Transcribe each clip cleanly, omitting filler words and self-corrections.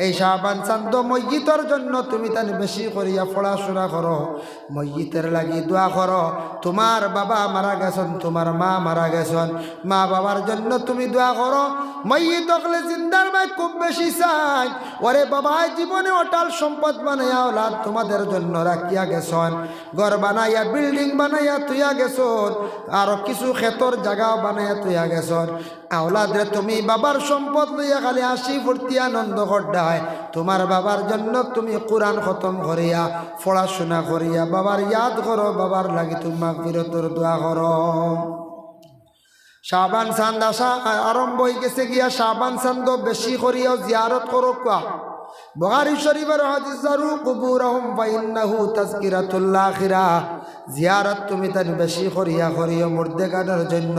এই শাবান চাঁদ মসজিদের জন্য তুমি তান বেশি করিয়া পড়াশোনা করো, মসজিদের লাগি দোয়া করো। তোমার বাবা মারা গেছেন, তোমার মা মারা গেছেন, মা বাবার জন্য তুমি দোয়া করো। মসজিদ হলে জিন্দার ভাই খুব বেশি চাই। ওরে বাবা জীবনে অটাল সম্পদ বানাইয়া ওলাদ তোমাদের জন্য রাখিয়া গেছেন, ঘর বানাইয়া বিল্ডিং বানাইয়া তুইয়া গেছন, আরো কিছু ক্ষেতর জায়গাও বানাইয়া তুইয়া গেছন। আওলাদরে তুমি বাবার সম্পদ লইয়া খালি হাসি ফুর্তি আনন্দ করডায়। তোমার বাবার জন্য তুমি কোরআন খতম করিয়া পড়াশোনা করিয়া বাবার ইয়াদ করো, বাবার লাগি তুমি মাগফিরাতের দোয়া করো। শাবান চাঁদ আসা আরম্ভ হয়ে গেছে গিয়া, শাবান চাঁদ বেশি করিয়াও জিয়ারত করো। কোয়া বুখারী শরীফের হাদিস, জারু কুবুরহুম ফাইন্নাহু তাযকিরাতুল আখিরাহ। জিয়ারত তুমি তান বেশি করিয়া করিও মুর্দেগানের জন্য।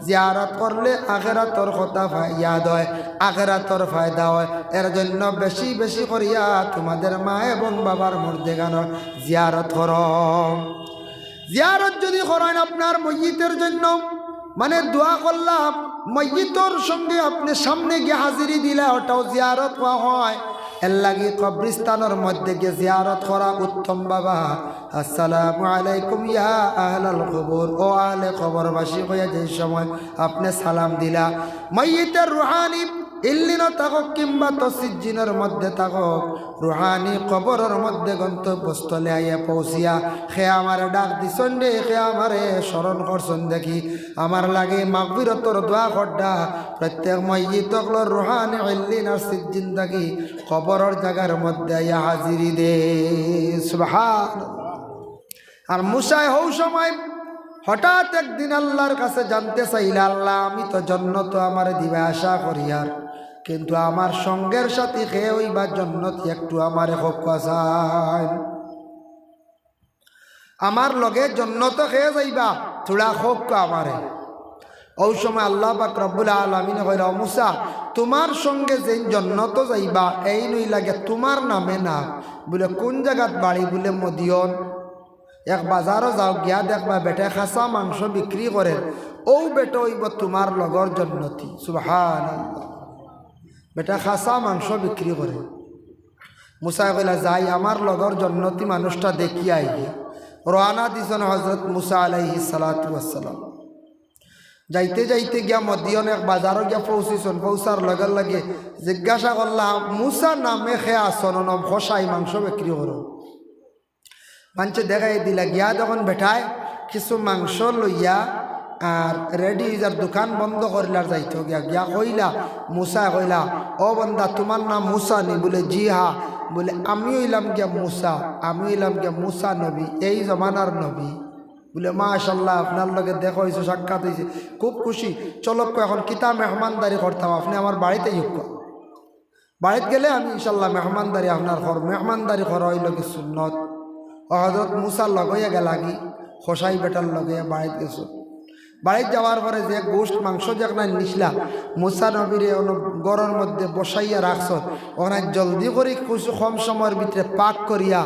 জিয়ারত করলে আখিরাতর কথা ইয়াদ হয়, আখিরাতর ফায়দা হয়। এর জন্য বেশি বেশি করিয়া তোমাদের মা এবং বাবার মুর্দেগানের জিয়ারত করো। জিয়ারত যদি করেন আপনার মসজিদের জন্য, মানে দোয়া করলাম, মসজিদের সঙ্গে আপনি সামনে গিয়ে হাজিরি দিলে ওটাও জিয়ারত হয়। এর লাগি কবরস্থানের মধ্যে গিয়ে জিয়ারত করা উত্তম। বাবা আসসালামু আলাইকুম ইয়া আহলাল কবর, ও আহলে কবরবাসী হয়ে যে সময় আপনি সালাম দিলা, মাইয়িতের রুহানি ইল্লিন থাকক কিংবা তসিজ্জিনের মধ্যে থাকক, রুহানি কবরের মধ্যে গন্তব্যস্থলে আইয়া পৌঁছিয়া সে আমার ডাক দিছন রে, সে আমারে স্মরণ করছন দেখি আমার লাগে মাগফিরাতের দোয়া করডা। প্রত্যেক মাইয়িতকলর রুহানি ইল্লিন আর সিজ্জিন থাকি কবরের জায়গার মধ্যে আইয়া হাজিরি দে। সুবহানাল্লাহ। আর মুসায় হও সময় হঠাৎ একদিন আল্লাহর কাছে জানতে চাইলে, আল্লাহ আমি তো জন্নত আমার দিবে আশা করি, আর কিন্তু আমার সঙ্গের সাথে খেয়ে হইবা জন্নত একটু আমার হক চাই, আমার লগে জন্নত খেয়ে যাইবা থোড়া হক আমারে। ওই সময় আল্লাহ পাক রব্বুল আলামিন কইরা, মুসা তোমার সঙ্গে যে জন্নত যাইবা এই নই লাগে তোমার নামে না, বলে কোন জায়গাত বাড়ি, বলে মদিয়ন। এক বাজারও যাও গিয়া দেখবা বেটে খাসা মাংস বিক্রি করে, ও বেটা হইব তোমার লগর জন্নতি। সুবহানাল্লাহ। বেটা খাসা মাংস বিক্রি করে। মুসা কইলা যাই আমার লগর জন্নতি মানুষটা দেখি আই গিয়া। রওনা দিছেন হযরত মুসা আলাইহিস সালাতু ওয়াস সালাম। যাইতে যাইতে গিয়া মদিয়ন এক বাজারও গিয়া পৌঁছিছেন। পৌঁছার লগে লগে জিজ্ঞাসা করলাম, মুসা নামে খে আসন নম খসাই মাংস বিক্রি করো। মানছে দেখাই দিলা গিয়া যখন বেঠায় কিছু মাংস লইয়া আর রেডি যার দোকান বন্ধ করিলার যাইতে গিয়া গিয়া কইলা, মুসা কইলা, ও বন্দা তোমার নাম মুসা নি? বলে জি হা। বলে আমি হইলাম গিয়া মুসা, আমি হইলাম গিয়া মুসা নবী, এই জমানার নবী। বলে মাশাল্লাহ আপনার লগে দেখা হয়েছে, সাক্ষাৎ হয়েছে, খুব খুশি। চলো এখন কিতা মেহমানদারি করতাম, আপনি আমার বাড়িতে যুক্ত। বাড়িতে গেলে আমি ইনশাল্লাহ মেহমানদারি আপনার ঘর, মেহমানদারি করা হইল কি সুন্নত। হযরত মুসার লগইয়া গেলাগি খসাই বেটার লগে বাড়িতে গেছো। বাড়িতে যাওয়ার পরে যে গোস্ট মাংস যেখানে নিছিলা মুসা নবীরে গড়ের মধ্যে বসাইয়া রাখছ, ওখানে জলদি করে কিছু কম সময়ের ভিতরে পাক করিয়া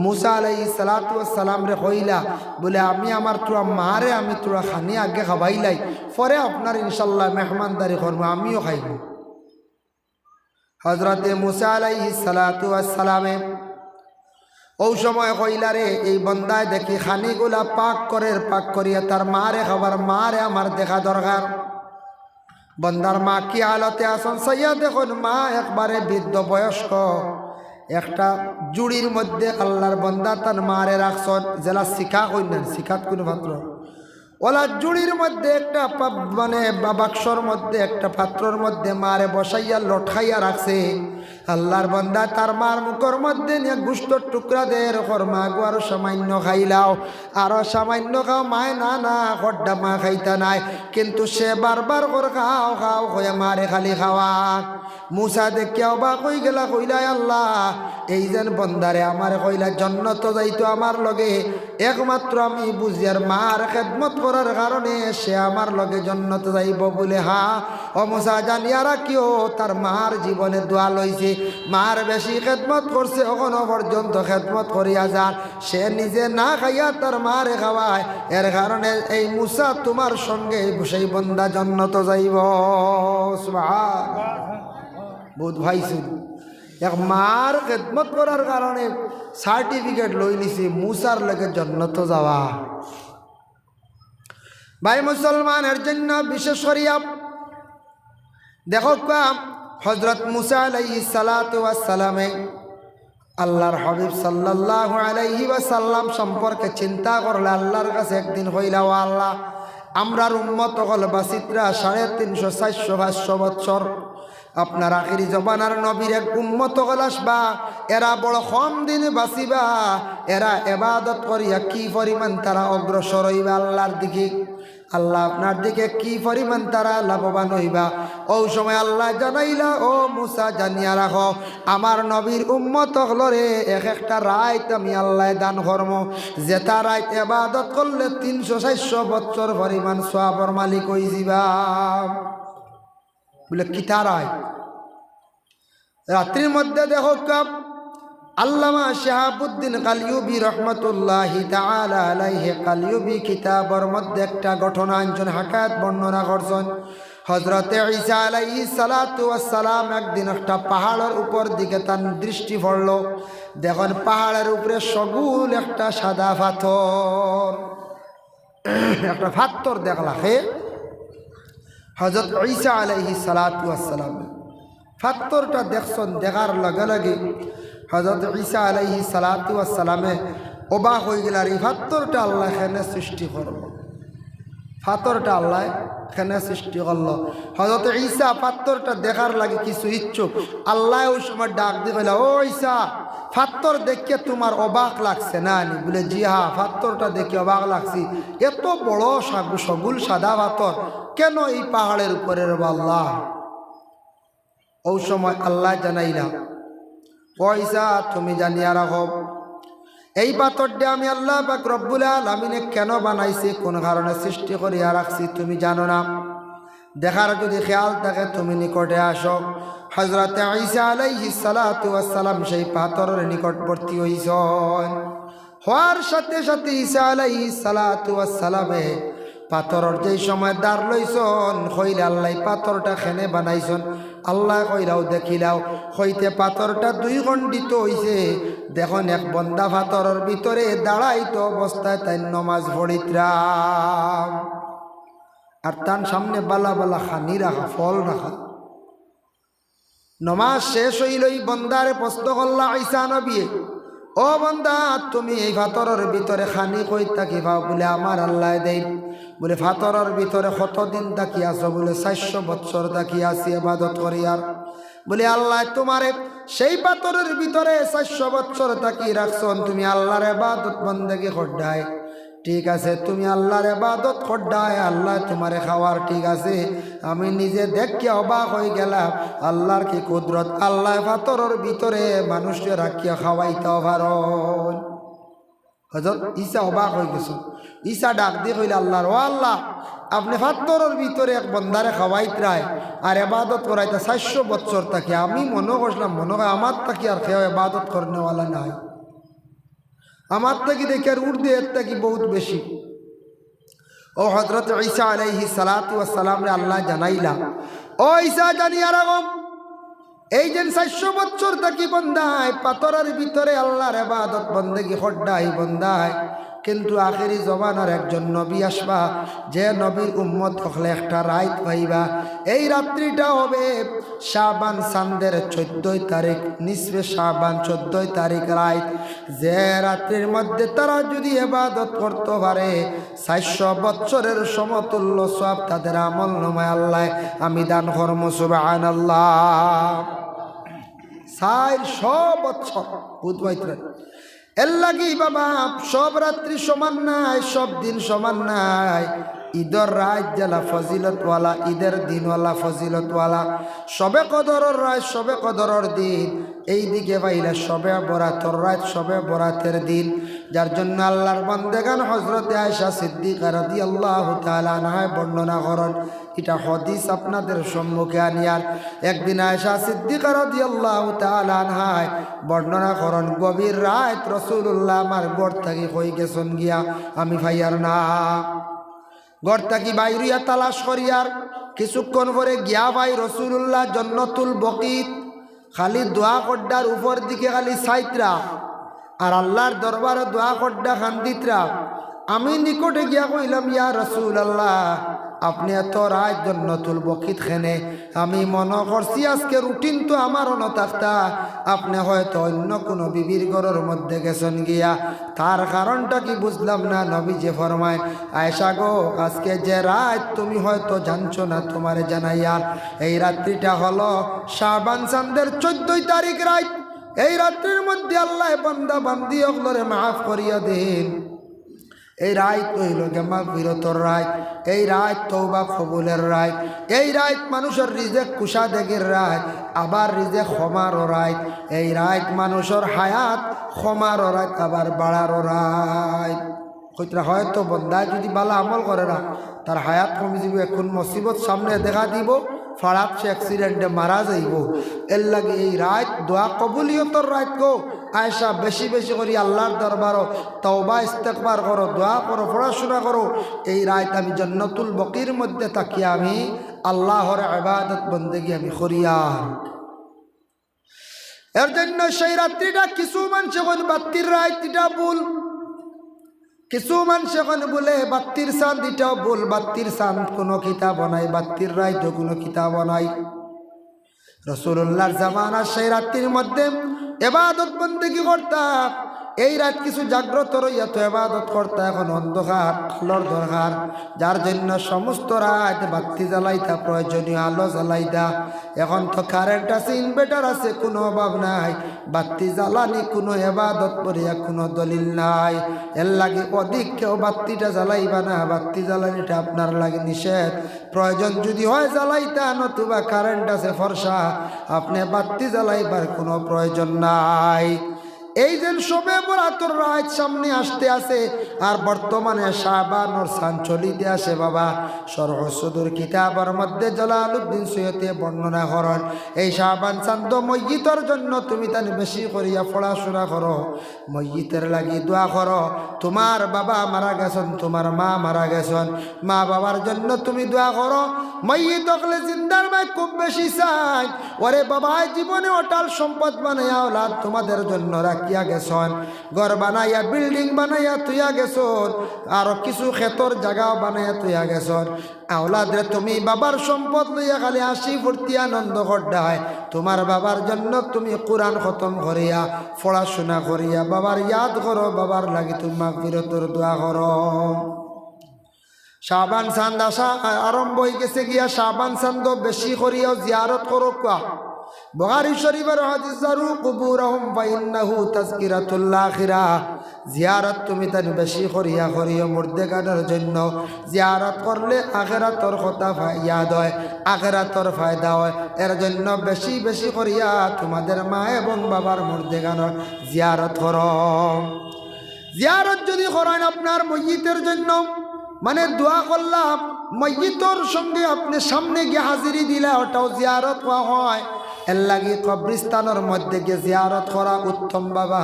মুসা আলাইহিস সালাতু ওয়াস সালাম রে কইলা, বলে আমি আমার তোরা মারে আমি তোরা খানি আগে খাবাইলাই, পরে আপনার ইনশাল্লাহ মেহমানদারি করবো, আমিও খাইব। হযরতে মুসা আলাইহিস সালাতু ওয়াস সালামে ও সময় কইলা রে এই বন্দায় দেখি খানিগুলা পাক করে, পাক করিয়া তার মারে খাবার, মারে আমার দেখা দরকার। বন্দার মা কি হালতে আসন সাইয়া দেখুন, মা একবারে বৃদ্ধ বয়স্ক, একটা জুড়ির মধ্যে আল্লাহর বন্দা তার মারে রাখছন, জেলা শিখা কইলেন, শিখাত কোনো পাত্র ওলা জুড়ির মধ্যে একটা মানে বাক্সর মধ্যে একটা পাত্রর মধ্যে মারে বসাইয়া লটকাইয়া রাখছে। আল্লাহর বন্দা তার মার মুখের মধ্যে নিয়ে গুস্তর টুকরা দের মা গো আরো সামান্য খাইলাও, আরো সামান্য খাও। মায় না না খড্ডা মা খাইতা নাই, কিন্তু সে বারবার করে খাও খাও হয়ে মারে খালি খাওয়া। মুসা দেখিয়াও বা কই গেলা, কইলা আল্লাহ এই যেন বন্দারে আমার কইলা জন্নত যাইতো আমার লগে, একমাত্র আমি বুঝিয়ার মার খেদমত করার কারণে সে আমার লগে জন্নত যাইব। বলে হা ও মুসা জানিয়া রাখিও, তার মার জীবনে দোয়া লইছে, মার বেশি খেদমত করছে, এখনো পর্যন্ত খেদমত করিয়া যান, সে নিজে না খাইয়া তার মারে খাওয়ায়, এর কারণে এই মুসা তোমার সঙ্গে সেই বন্দা জন্নত যাইব। সুবহানাল্লাহ। বহুত ভাইছুন এক মার খেদমত করার কারণে সার্টিফিকেট লই নিছি মুসার লগে জান্নাত যাওয়া। ভাই মুসলমানের জন্য বিশেষ করিয়া দেখো হযরত মুসা আলাইহিস সালাতু ওয়াস সালামে আল্লাহর হাবিব সাল্লাল্লাহু আলাইহি ওয়াসাল্লাম সম্পর্কে চিন্তা করলে আল্লাহর কাছে একদিন হইলা, ও আল্লাহ, আমরার উম্মত হল বাসিত্রা 350-400-500 বছর, আপনার আখিরি জবানার নবীর এক উম্মত হল আসবা, এরা বড় কম দিন বাঁচিবা, এরা ইবাদত করিয়া কি পরিমাণ তারা অগ্রসর হইবা আল্লাহর দিকে, আল্লাহ আপনার দিকে কি পরিমাণ তারা লাভবান হইবা। ওই সময় আল্লাহ জানাইলা, ও মুসা জানিয়া রাখো, আমার নবীর উম্মত হলরে এক একটা রাত আমি আল্লাহ দান করম, যেটা রাত ইবাদত করলে 300-400 বছর পরিমাণ সওয়াবের মালিক হই যাবা। বলে কিতা রাত? রাত্রির মধ্যে দেখো আল্লামা শাহাবুদ্দিন কালিউবি রহমতুল্লাহি তাআলা আলাইহি কালিউবি কিতাবের মধ্যে একটা ঘটনা আনছেন, হাকায়াত বর্ণনা করছেন। হযরতে ঈসা আলাইহিস সালাতু ওয়াস সালাম একদিন একটা পাহাড়ের উপর দিকে তার দৃষ্টি পড়ল, দেখেন পাহাড়ের উপরে সবুজ একটা সাদা পাথর, একটা পাথর দেখলা হে হযরত ঈসা আলাইহিস সালাতু ওয়াস সালাম। পাথরটা দেখছেন, দেখার লগে লগে হযরত ঈসা আলাইহিস সালাতু ওয়াস সালামে অবাক হয়ে গেল, আর এই পাথরটা আল্লাহ এখানে সৃষ্টি করল, পাথরটা আল্লাহ এখানে সৃষ্টি করলো। হযরত ঈসা পাথরটা দেখার লাগে কিছু ইচ্ছুক, আল্লাহ ওই সময় ডাক দিয়ে কইলা, ও ঈসা, পাথর দেখে তোমার অবাক লাগছে না? বলে জি হ্যাঁ, পাথরটা দেখে অবাক লাগছি, এত বড় সগুল সাদা পাথর কেন এই পাহাড়ের উপরে রে আল্লাহ? ওই সময় আল্লাহ জানাইলা, ও ঈসা, তুমি জানিয়া রাখো, এই পাথরটা আমি আল্লাহ পাক রব্বুল আলামিনে কেন বানাইছি, কোন কারণে সৃষ্টি করিয়া রাখছি তুমি জানো না? দেখার যদি খেয়াল থাকে তুমি নিকটে আসো। হযরতে ঈসা আলাইহিস সালাতু ওয়াস সালাম সেই পাথরের নিকটবর্তী হইছেন। হওয়ার সাথে সাথে ঈসা আলাইহিস সালাতু ওয়াস সালামে পাথরের যেই সময় দাঁড় লইছন, কইলে আল্লাহ পাথরটা খেনে বানাইছন। আল্লাহ কইরাও দেখিলাও, হইতে পাথরটা 2 খণ্ডিত হইছে। দেখুন এক বন্দা পাথরের ভিতরে দাঁড়াইতো অবস্থায় তাই নমাজ পড়িত্রাম, আর তার সামনে বালা বালা খানি রাখা, ফল রাখা। নমাজ শেষ হইলই বন্দারে প্রশ্ন করলা ঈসা নবী, ও বন্দা, তুমি এই পাথরের ভিতরে খানি কই থাকি পাও? বলে আমার আল্লাহ দেই। বলে পাথরের ভিতরে কতদিন থাকি আছো? বলে 400 বছর থাকি আছি ইবাদত করি। আর বলে আল্লাহ তোমারে সেই পাথরের ভিতরে 400 বছর থাকি রাখছন, তুমি আল্লাহর ইবাদত বন্দেগী করডায়, ঠিক আছে, তুমি আল্লাহর ইবাদত করডায়, আল্লাহ তোমারে খাওয়ার, ঠিক আছে। আমি নিজে দেখে অবাক হয়ে গেলাম, আল্লাহর কি কুদরত, আল্লাহ পাথরের ভিতরে মানুষকে রাখিয়া খাওয়াইতেও পারেন। হযরত ঈসা অবাক হয়ে গেছে। ঈসা ডাক দিয়ে কইলে, আল্লাহর, ও আল্লাহ, আপনি পাথরের ভিতরে এক বন্দারে খাওয়াইত্রায় আর ইবাদত করাইতে 400 বছর থাকি। আমি মনে করলাম, মনে হয় আমার থাকি আর কেউ ইবাদত করনেওয়ালা নাই, আমার থাকি দেখে আর উর্দু এর থাকি বহুত বেশি। ও হযরত ঈসা আলাইহিস সালাতু ওয়াস সালাম রে আল্লাহ জানাইলা, ও ঈসা, জানিয়া রাখো, এই যে 400 বছর থাকি বন্দায় পাথরের ভিতরে আল্লাহর ইবাদত বন্দেগী করডাই বন্দায়, কিন্তু আখেরি জমানার একজন নবী আসবা, যে নবীর উম্মত হলে একটা রাত পাইবা। এই রাত্রিটা হবে শাবান চাঁদের 14 তারিখ, নিসফে শাবান 14 তারিখ রাত। যে রাত্রির মধ্যে তারা যদি ইবাদত করতে পারে 400 বছরের সমতুল্য সওয়াব তাদের আমল নামায় আল্লাহ আমি দান করব। সুবহানাল্লাহ। 400 বছর বুঝবাইতে এর লাগি বাবা, সব রাত্রি সমান নাই, সব দিন সমান নাই। ঈদের রাত জেলা ফজিলতওয়ালা, ঈদের দিনওয়ালা ফজিলতওয়ালা। সবে কদরের রাত, সবে কদরের দিন, এই দিকে পাইলে সবে বরাতের রাত, সবে বরাতের দিন। যার জন্য আল্লাহর বান্দেগান হযরতে আয়েশা সিদ্দিকা রাদিয়াল্লাহু তাআলা আনহা বর্ণনা করেন। এটা হাদিস আপনাদের সম্মুখে আনিয়ার। একদিন আয়েশা সিদ্দিকা রাদিয়াল্লাহু তাআলা আনহা বর্ণনা করেন, গভীর রাত রাসূলুল্লাহ আমার ঘর থেকে কই গেছেন গিয়া, আমি ভাইয়ার না ঘর থেকে বাইরিয়া তালাশ করিয়ার কিছুক্ষণ পরে গিয়া ভাই রাসূলুল্লাহ জান্নাতুল বকিত খালি দোয়া কড্ডার উপর দিকে খালি সাইতরা আর আল্লাহর দরবারে দোয়া কড্ডা খান্দিতরা। আমি নিকটে গিয়া কইলাম, ইয়া রাসূলুল্লাহ, আপনি এত রাত জান্নাতুল বকিত খেনে, আমি মনে করছি আজকে রুটিন তো আমারও ন থাকতা, আপনি হয়তো অন্য কোনো বিবির ঘরের মধ্যে গেছেন গিয়া। তার কারণটা কি বুঝলাম না। নবীজি ফরমায়, আয়েশা গো, আজকে যে রাত তুমি হয়তো জানছো না, তোমারে জানাইয়ার এই রাত্রিটা হলো শাবান চাঁদের 14 তারিখ রাত। এই রাত্রির মধ্যে আল্লাহ বান্দা বান্দি ওগুলোরে মাফ করিয়া দেন। এই রাত হইল মাগফিরাতের রাত, এই রাত তওবা কবুলের রাত, এই রাত মানুষের রিজেক কুশা দেগের রাত, আবার রিজেক ক্ষমারও রাত, এই রাত মানুষের হায়াত ক্ষমারও রাত, আবার বাড়ারও রাত। কইতরা হয়তো বন্দা যদি ভালো আমল করে না, তার হায়াত কমে যাব, এখন মুসিবত সামনে দেখা দিব, ফাড়াত সে অ্যাক্সিডেন্টে মারা যাইব। এর লাগে এই রাত দোয়া কবুলিয়তর রাত গো। আয়েশা বেশি বেশি করি আল্লাহর দরবারও তওবা ইস্তেগফার করো, দোয়া করো, পড়াশোনা করো। এই রাত আমি জান্নাতুল বকির মধ্যে থাকি, আমি আল্লাহর ইবাদত বন্দেগী আমি করিয়ার। এর জন্য সেই রাত্রিটা কিছু মানুষ এখন বাত্তির রাত, এটা ভুল। কিছু মানুষ এখন বলে বাত্তির চাঁদ, এটাও ভুল। বাত্তির চাঁদ কোনো কিতাব নাই, বাত্তির রাত কোনো কিতাব নাই। রাসূলুল্লাহর জামানার সেই রাত্রির মধ্যে ইবাদত বন্দেগী করতাম। এই রাত কিছু জাগ্রত রইয়া তো ইবাদত করতে, এখন অন্ধকার আলোর দরকার, যার জন্য সমস্ত রাত বাতি জ্বালাইতা, প্রয়োজনীয় আলো জ্বালাইতা। এখন তো কারেন্ট আছে, ইনভার্টার আছে, কোনো অভাব নাই। বাতি জ্বালানি কোনো ইবাদত করিয়া কোনো দলিল নাই। এর লাগে অধিক কেউ বাতিটা জ্বালাইবা না, বাতি জ্বালানিটা আপনার লাগে নিষেধ। প্রয়োজন যদি হয় জ্বালাইতা, নতুবা কারেন্ট আছে ফর্সা, আপনি বাতি জ্বালাইবার কোনো প্রয়োজন নাই। এই যে সবে বরাতর রাত সামনে আসতে আছে, আর বর্তমানে শাবান ওর সান চলিতে আসে বাবা। শরহ সুদূর কিতাবের মধ্যে জালালউদ্দিন সৈয়দে বর্ণনা করেন, এই শাবান চাঁদ ময়্যিতর জন্য তুমি তানি বেশি করিয়া পড়াশোনা করো, ময়্যিতের লাগি দোয়া করো। তোমার বাবা মারা গেছেন, তোমার মা মারা গেছেন, মা বাবার জন্য তুমি দোয়া করো। ময়্যিত হলে জিন্দার ভাই খুব বেশি চাই, ওরে বাবা জীবনে অটাল সম্পদ বানাইয়া ওলাদ তোমাদের জন্য রাখিয়া গেছন, ঘর বানাইয়া বিল্ডিং বানাইয়া তুইয়া গেছন, আরো কিছু ক্ষেতর জায়গা বানাইয়া তুইয়া গেছন। আওলাদরে তুমি বাবার সম্পদ লইয়া খালি হাসি ফুর্তি আনন্দ করডায়, তোমার বাবার জন্য তুমি কোরআন খতম করিয়া পড়াশোনা করিয়া বাবার ইয়াদ করো, বাবার লাগি তুমি মাগফিরাতের দোয়া করো। শাবান চাঁদ আসা আরম্ভ হয়ে গেছে গিয়া, শাবান চাঁদ বেশি করিয়াও জিয়ারত করো। বুখারী শরীফের হাদিস, জারু কুবুরহুম ফাইন্নাহু তাযকিরাতুল আখিরাহ। জিয়ারত তুমি তান বেশি করিয়া করিও মুর্দেগানের জন্য। জিয়ারত করলে আখিরাতর কথা ইয়াদ হয়, আখিরাতর ফায়দা হয়। এর জন্য বেশি বেশি করিয়া তোমাদের মা এবং বাবার মুর্দেগানের জিয়ারত করো। জিয়ারত যদি করেন আপনার ময়্যিতের জন্য, মানে দোয়া করলাম, ময়্যিতর সঙ্গে আপনি সামনে গিয়ে হাজিরি দিলে ওটাও জিয়ারত হয়। এর লাগি কবরিস্তানের মধ্যে গিয়ে জিয়ারত করা উত্তম বাবা।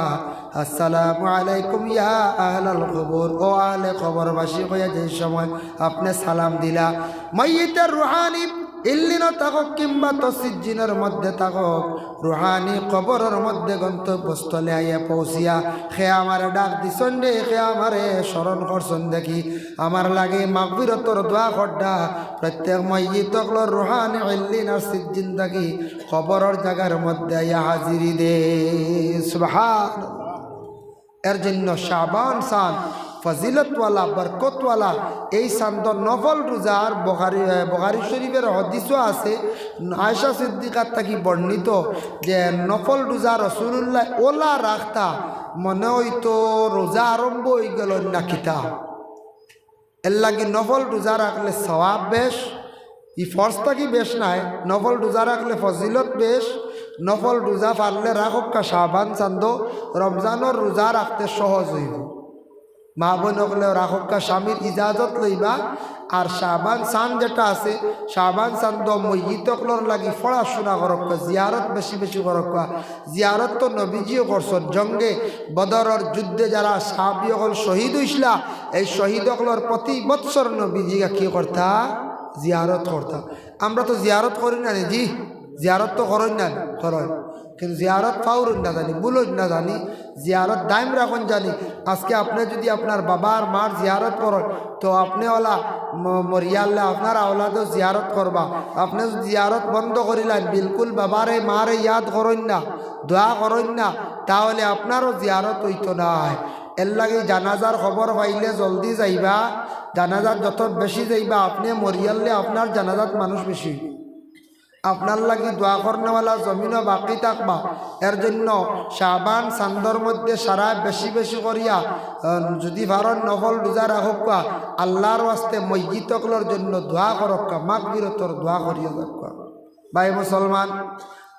আসসালামু আলাইকুম ইয়া আহলাল কবর, ও আহলে কবরবাসী হয়ে যে সময় আপনি সালাম দিলা, ময়্যিতের রুহানি ইল্লিনও থাকক কিংবা তসিজ্জিনের মধ্যে থাকক, রুহানি কবরের মধ্যে গন্তব্যস্থলে আইয়া পৌঁছিয়া সে আমারে ডাক দিছন রে, সে আমারে স্মরণ করছন দেখি, আমার লাগে মাগফিরাতের দোয়া করডা। প্রত্যেক ময়্যিতকলর রুহানি ইল্লিন আর সিজ্জিন থাকি কবরের জায়গার মধ্যে আইয়া হাজিরি দে। সুবহানাল্লাহ। এর জন্য শাবান চাঁদ ফজিলতওয়ালা, বরকতওয়ালা। এই চাঁদ নফল রোজার বুখারী শরীফের হাদিসও আছে, আয়েশা সিদ্দিকার থাকি বর্ণিত, যে নফল রোজা রাসূলুল্লাহ ওলা রাখতা, মনে হইতো রোজা আরম্ভ হয়ে গেল না কিতা। এর লাগি নফল রোজা রাখলে সওয়াব বেশ, ই ফরজ থাকি বেশ নাই, নফল রোজা রাখলে ফজিলত বেশ। নফল রোজা পারলে রাখক কা শাবান চাঁদ, রমজানের রোজা রাখতে সহজ হইব। মা বোন হলে রাখকা স্বামীর ইজাজত লইবা। আর শাবান চাঁদ যেটা আছে, শাবান চাঁদ ময়্যিতকলর লাগি পড়াশোনা করক্কা, জিয়ারত বেশি বেশি করক্কা। জিয়ারত তো নবীজিও করছেন, জঙ্গে বদরের যুদ্ধে যারা সাহাবী হল শহীদ হইসলা, এই শহীদকলর প্রতি বৎসর নবীজিকে কি করতা? জিয়ারত করতা। আমরা তো জিয়ারত করি না জি, জিয়ারত তো করেন না, করেন। কিন্তু জিয়ারত ফাউরুন না জানি, বুলুন না জানি, জিয়ারত দাইম রাখুন জানি। আজকে আপনি যদি আপনার বাবার মার জিয়ারত করেন তো আপনি ওলা মরিয়াল্লে আপনার আওলাদও জিয়ারত করবা। আপনি যদি জিয়ারত বন্ধ করিলেন, বিলকুল বাবারে মারে ইয়াদ করেন না, দোয়া করেন না, তাহলে আপনারও জিয়ারত হইতো না। এর লাগে জানাজার খবর পাইলে জলদি যাইবা। জানাজাত যত বেশি যাইবা, আপনি মরিয়াল্লে আপনার জানাজাত মানুষ বেশি, আপনার লাগি দোয়া করনেওয়ালা জমিনও বাকি থাকবা। এর জন্য শাবান চান্দর মধ্যে সারা বেশি বেশি করিয়া যদি ভারত নফল রোজা রাখা, আল্লাহর ওয়াস্তে মসজিদকলর জন্য দোয়া করক্কা, মাগফিরতর দোয়া করিয়া রাখা। ভাই মুসলমান,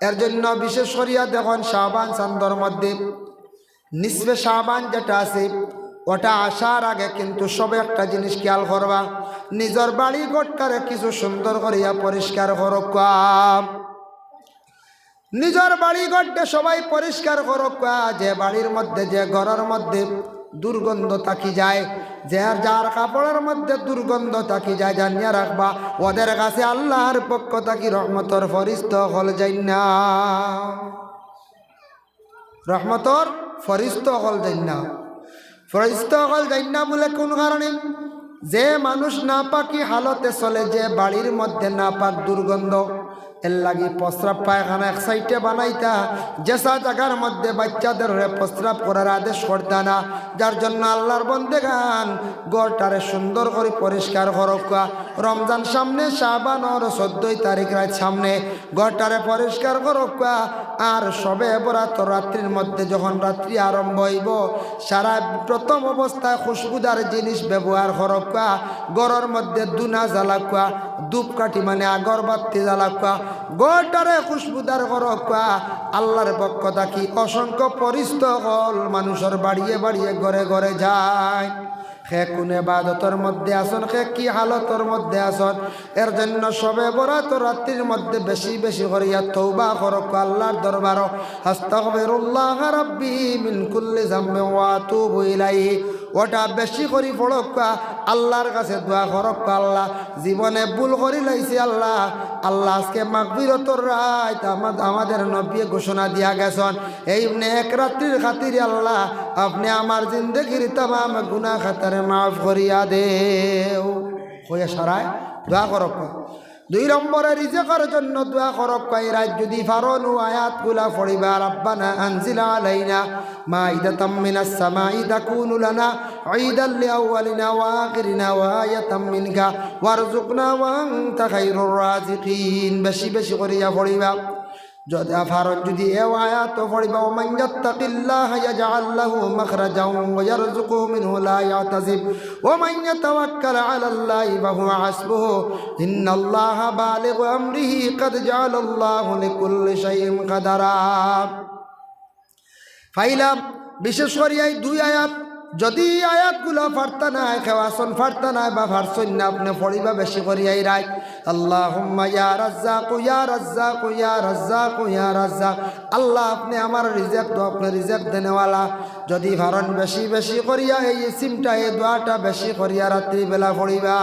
এর জন্য বিশেষ করিয়া দেখুন শাবান চান্দর মধ্যে নিসফে শাবান যেটা আছে ওটা আসার আগে কিন্তু সবে একটা জিনিস খেয়াল করবা, নিজের বাড়ি ঘরটারে কিছু সুন্দর করিয়া পরিষ্কার করক্কা। নিজের বাড়ি ঘরটা সবাই পরিষ্কার করক্কা। যে বাড়ির মধ্যে, যে ঘরের মধ্যে দুর্গন্ধ থাকি যায়, যার কাপড়ের মধ্যে দুর্গন্ধ থাকি যায়, জানিয়া রাখবা ওদের কাছে আল্লাহর পক্ষ থাকি রহমতর ফরিস্তা হল যাই না, রহমতর ফরিস্তা হল যাই না। ফরিস্তা হল যাই না বলে কোন কারণে? যে মানুষ নাপাকি হালতে চলে, যে বাড়ির মধ্যে নাপাক দুর্গন্ধ, এর লাগি প্রস্রাব পায়খানা এক সাইডে বানাইতা, যেসা জায়গার মধ্যে বাচ্চাদের প্রস্রাব করার আদেশ করতা না। যার জন্য আল্লাহর বন্দেগান গড়টারে সুন্দর করে পরিষ্কার করক্কা। রমজান সামনে, শাবানর 14 তারিখ রাত সামনে, গড়টারে পরিষ্কার করক্কা। আর সবে বরাত রাত্রির মধ্যে যখন রাত্রি আরম্ভ হইব, সারা প্রথম অবস্থায় খুশবুদার জিনিস ব্যবহার করক্কা। গড়ের মধ্যে দুনা জ্বালাক্কা, ধূপকাঠি মানে আগরবাতি জ্বালাক্কা, গোটারে খুশবুদার করক্কা। আল্লাহর পক্ষ থাকি অসংখ্য পরিস্থল মানুষের বাড়িয়ে বাড়িয়ে ঘরে ঘরে যায়। সে কোন ইবাদতের মধ্যে আসন, সে কি হালতের মধ্যে আসন। এর জন্য সবে বরাত রাত্রির মধ্যে বেশি বেশি করিয়া তওবা করক্কা আল্লাহর দরবার। আস্তাগফিরুল্লাহ রাব্বি মিন কুল্লি যামবি ওয়া আতুবু ইলাইহি, ওটা বেশি করি পড়ক্কা, আল্লাহর কাছে দোয়া করক্কা। আল্লাহ জীবনে ভুল করি লাইছি, আল্লাহ আল্লাহ আজকে মাগফিরতর রাত আমাদের নবী ঘোষণা দিয়া গেছেন, এই নেক রাত্রির খাতিরে আল্লাহ আপনি আমার জিন্দগির तमाम গুনাহ খাতারে মাফ করিয়া দেও। হইয়া সারায় দোয়া করক্কা। 2 নম্বরে রিজিকের জন্য দোয়া করক্কা। এই রাত যদি ফারনু আয়াতগুলা পড়িবা, রাব্বানা আনজিল আলাইনা মাইদাতাম মিনাস সামাই তাকুনু লানা ঈদাল লিআউয়ালিনা ওয়া আখিরিনা ওয়া আয়াতাম মিনকা ওয়ারযুকনা ওয়া আনতা খায়রুর রাযিকিন। বেশি বেশি করিয়া পড়িবা। যদি ফারন যদি এ আয়াত পড়িবা, ওমান ইয়াত্তাকিল্লাহা ইয়াজআল লাহু মাখরাজাও ওয়া ইয়ারযুকুহু মিনহু লা ইয়াতাযিব ওমান ইয়াতাওয়াক্কাল আলাল্লাহি ফাহুয়া হাসবুহু ইন্নাল্লাহা বালিগু আমরিহি ক্বাদ জাআলাল্লাহু লিকুল্লি শাইইন কাদারা। ফাইলাম বিশেষ করে এই 2 আয়াত, যদি আয়াতগুলো ফারতা নাই, খেওয়াসন ফারতা নাই বা ফারসন না, আপনি পড়িবা বেশি করিয়া এই রাত। আল্লাহুম্মা ইয়া রাজ্জাক ইয়া রাজ্জাক ইয়া রাজ্জাক ইয়া রাজ্জাক। আল্লাহ আপনি আমার রিজিক তো, আপনি রিজিক দেনেওয়ালা। যদি ফারন বেশি বেশি করিয়া এই ইসিমটা, এই দোয়াটা বেশি করিয়া রাত্রি বেলা পড়িবা।